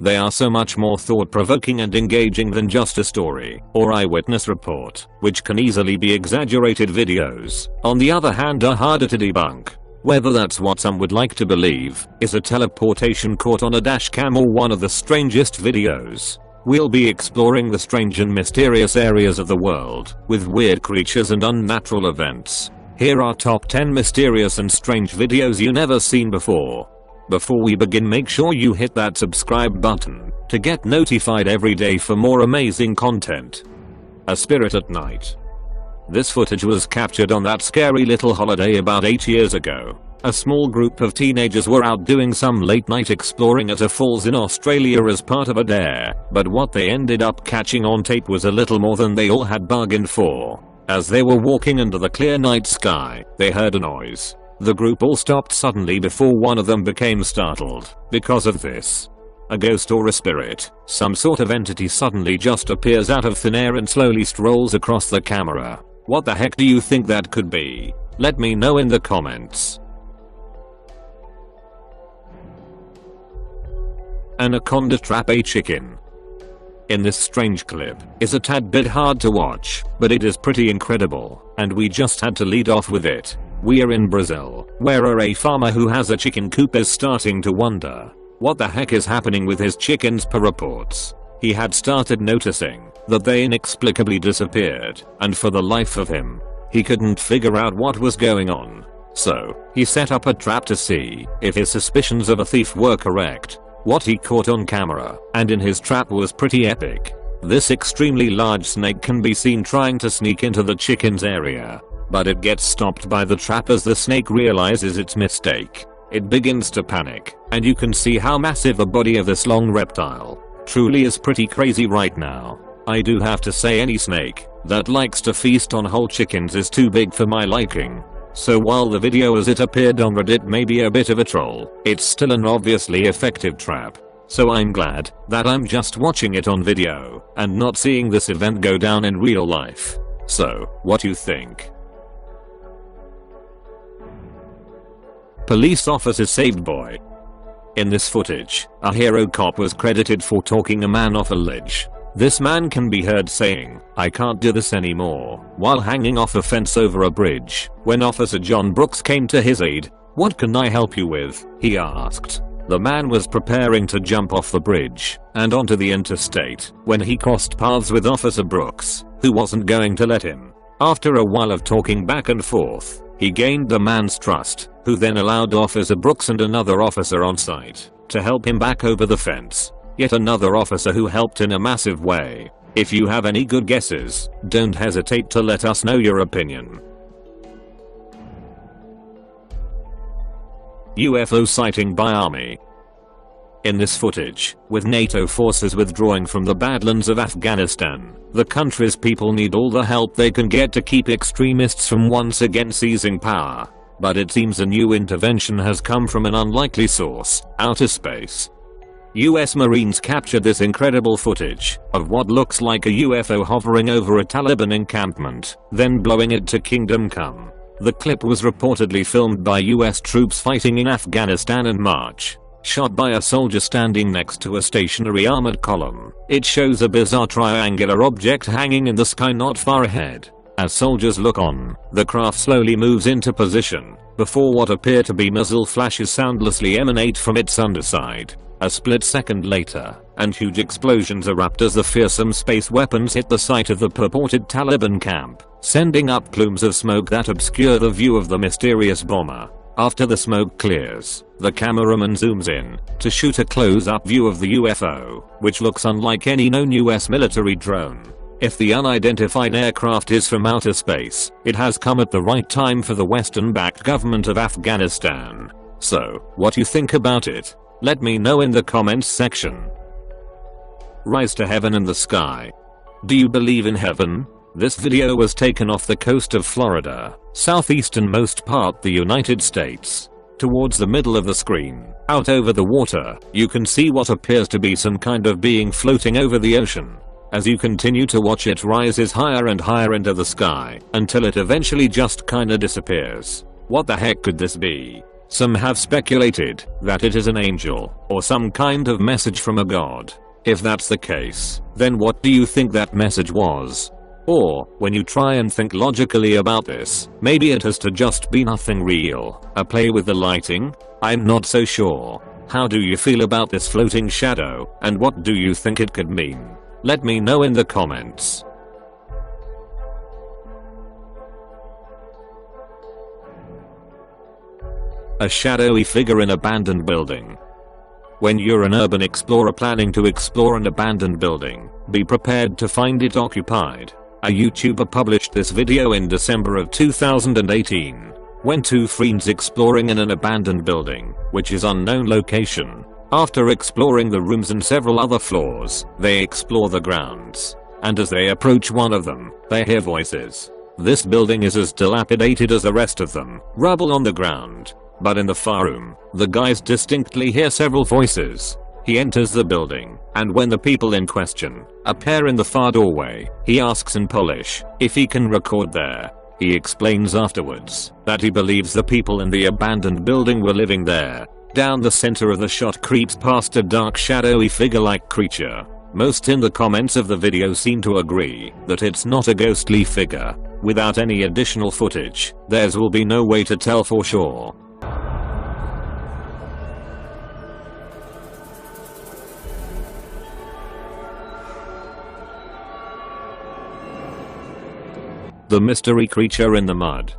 They are so much more thought-provoking and engaging than just a story or eyewitness report, which can easily be exaggerated. Videos, on the other hand, are harder to debunk. Whether that's what some would like to believe is a teleportation caught on a dash cam or one of the strangest videos. We'll be exploring the strange and mysterious areas of the world with weird creatures and unnatural events. Here are top 10 mysterious and strange videos you never seen before. Before we begin, make sure you hit that subscribe button to get notified every day for more amazing content. A spirit at night. This footage was captured on that scary little holiday about 8 years ago. A small group of teenagers were out doing some late night exploring at a falls in Australia as part of a dare, but what they ended up catching on tape was a little more than they all had bargained for. As they were walking under the clear night sky, they heard a noise. The group all stopped suddenly before one of them became startled because of this. A ghost or a spirit, some sort of entity, suddenly just appears out of thin air and slowly strolls across the camera. What the heck do you think that could be? Let me know in the comments. Anaconda trap a chicken. In this strange clip is a tad bit hard to watch, but it is pretty incredible, and we just had to lead off with it. We are in Brazil, where a farmer who has a chicken coop is starting to wonder what the heck is happening with his chickens. Per reports, he had started noticing that they inexplicably disappeared, and for the life of him, he couldn't figure out what was going on. So, he set up a trap to see if his suspicions of a thief were correct. What he caught on camera and in his trap was pretty epic. This extremely large snake can be seen trying to sneak into the chicken's area, but it gets stopped by the trap as the snake realizes its mistake. It begins to panic, and you can see how massive the body of this long reptile truly is. Pretty crazy right now. I do have to say, any snake that likes to feast on whole chickens is too big for my liking. So while the video as it appeared on Reddit may be a bit of a troll, it's still an obviously effective trap. So I'm glad that I'm just watching it on video and not seeing this event go down in real life. So, what do you think? Police officer saved boy. In this footage, a hero cop was credited for talking a man off a ledge. This man can be heard saying, "I can't do this anymore," while hanging off a fence over a bridge. When Officer John Brooks came to his aid, "What can I help you with?" he asked. The man was preparing to jump off the bridge and onto the interstate when he crossed paths with Officer Brooks, who wasn't going to let him. After a while of talking back and forth, he gained the man's trust, who then allowed Officer Brooks and another officer on site to help him back over the fence. Yet another officer who helped in a massive way. If you have any good guesses, don't hesitate to let us know your opinion. UFO sighting by Army. In this footage, with NATO forces withdrawing from the Badlands of Afghanistan, the country's people need all the help they can get to keep extremists from once again seizing power. But it seems a new intervention has come from an unlikely source, outer space. US Marines captured this incredible footage of what looks like a UFO hovering over a Taliban encampment, then blowing it to Kingdom Come. The clip was reportedly filmed by US troops fighting in Afghanistan in March. Shot by a soldier standing next to a stationary armored column, it shows a bizarre triangular object hanging in the sky not far ahead. As soldiers look on, the craft slowly moves into position, before what appear to be muzzle flashes soundlessly emanate from its underside. A split second later, and huge explosions erupt as the fearsome space weapons hit the site of the purported Taliban camp, sending up plumes of smoke that obscure the view of the mysterious bomber. After the smoke clears, the cameraman zooms in to shoot a close-up view of the UFO, which looks unlike any known US military drone. If the unidentified aircraft is from outer space, it has come at the right time for the Western-backed government of Afghanistan. So, what do you think about it? Let me know in the comments section. Rise to heaven in the sky. Do you believe in heaven? This video was taken off the coast of Florida, southeasternmost part the United States. Towards the middle of the screen, out over the water, you can see what appears to be some kind of being floating over the ocean. As you continue to watch, it rises higher and higher into the sky, until it eventually just kinda disappears. What the heck could this be? Some have speculated that it is an angel or some kind of message from a god. If that's the case, then what do you think that message was? Or, when you try and think logically about this, maybe it has to just be nothing real, a play with the lighting? I'm not so sure. How do you feel about this floating shadow, and what do you think it could mean? Let me know in the comments. A shadowy figure in abandoned building. When you're an urban explorer planning to explore an abandoned building, be prepared to find it occupied. A YouTuber published this video in December of 2018. When two friends exploring in an abandoned building, which is unknown location. After exploring the rooms and several other floors, they explore the grounds. And as they approach one of them, they hear voices. This building is as dilapidated as the rest of them, rubble on the ground. But in the far room, the guys distinctly hear several voices. He enters the building, and when the people in question appear in the far doorway, he asks in Polish if he can record there. He explains afterwards that he believes the people in the abandoned building were living there. Down the center of the shot creeps past a dark shadowy figure-like creature. Most in the comments of the video seem to agree that it's not a ghostly figure. Without any additional footage, there will be no way to tell for sure. The mystery creature in the mud.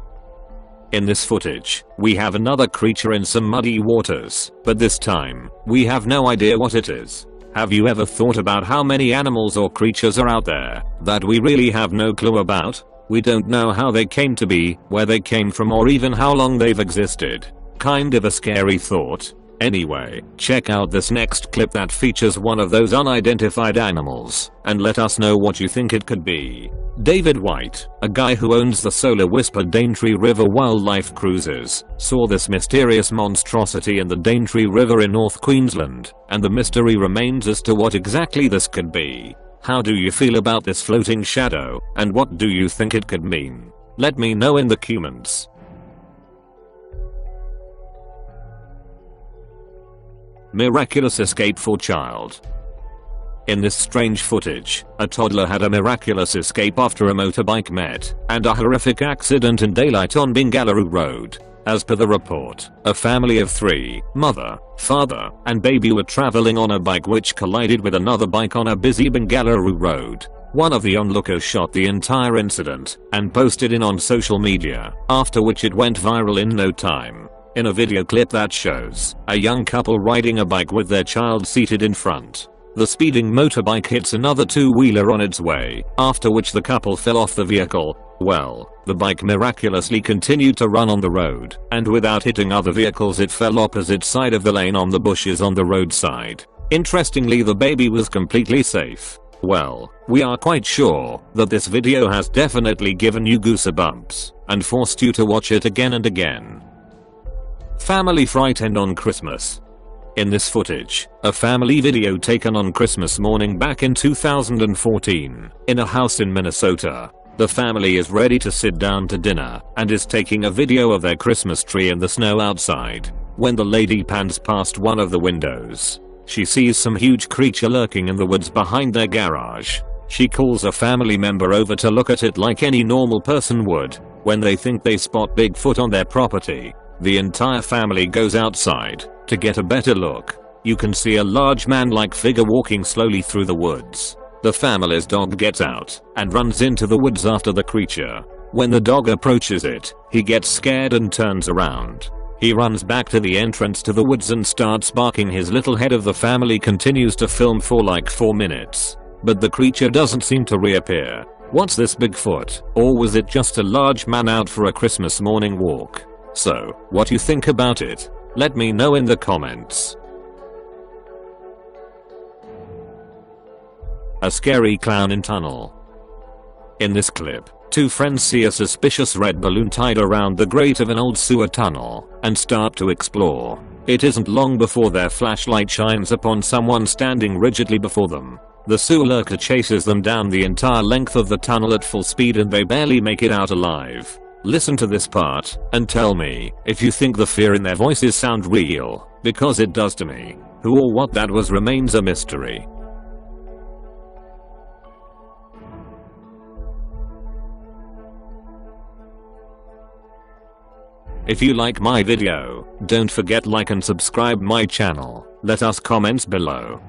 In this footage, we have another creature in some muddy waters, but this time, we have no idea what it is. Have you ever thought about how many animals or creatures are out there that we really have no clue about? We don't know how they came to be, where they came from, or even how long they've existed. Kind of a scary thought. Anyway, check out this next clip that features one of those unidentified animals, and let us know what you think it could be. David White, a guy who owns the Solar Whisper Daintree River Wildlife Cruises, saw this mysterious monstrosity in the Daintree River in North Queensland, and the mystery remains as to what exactly this could be. How do you feel about this floating shadow, and what do you think it could mean? Let me know in the comments. Miraculous escape for child. In this strange footage, a toddler had a miraculous escape after a motorbike met and a horrific accident in daylight on Bengaluru Road. As per the report, a family of 3, mother, father, and baby were traveling on a bike which collided with another bike on a busy Bengaluru road. One of the onlookers shot the entire incident and posted it on social media, after which it went viral in no time. In a video clip that shows a young couple riding a bike with their child seated in front. The speeding motorbike hits another two-wheeler on its way, after which the couple fell off the vehicle. Well, the bike miraculously continued to run on the road, and without hitting other vehicles it fell opposite side of the lane on the bushes on the roadside. Interestingly, the baby was completely safe. Well, we are quite sure that this video has definitely given you goosebumps, and forced you to watch it again and again. Family frightened on Christmas. In this footage, a family video taken on Christmas morning back in 2014, in a house in Minnesota. The family is ready to sit down to dinner, and is taking a video of their Christmas tree in the snow outside, when the lady pans past one of the windows. She sees some huge creature lurking in the woods behind their garage. She calls a family member over to look at it like any normal person would, when they think they spot Bigfoot on their property. The entire family goes outside to get a better look. You can see a large man-like figure walking slowly through the woods. The family's dog gets out and runs into the woods after the creature. When the dog approaches it, he gets scared and turns around. He runs back to the entrance to the woods and starts barking. His little head of the family continues to film for like 4 minutes. But the creature doesn't seem to reappear. What's this Bigfoot? Or was it just a large man out for a Christmas morning walk? So, what you think about it? Let me know in the comments. A scary clown in tunnel. In this clip, two friends see a suspicious red balloon tied around the grate of an old sewer tunnel, and start to explore. It isn't long before their flashlight shines upon someone standing rigidly before them. The sewer lurker chases them down the entire length of the tunnel at full speed and they barely make it out alive. Listen to this part and tell me if you think the fear in their voices sound real, because it does to me. Who or what that was remains a mystery. If you like my video, don't forget like and subscribe my channel. Let us comments below.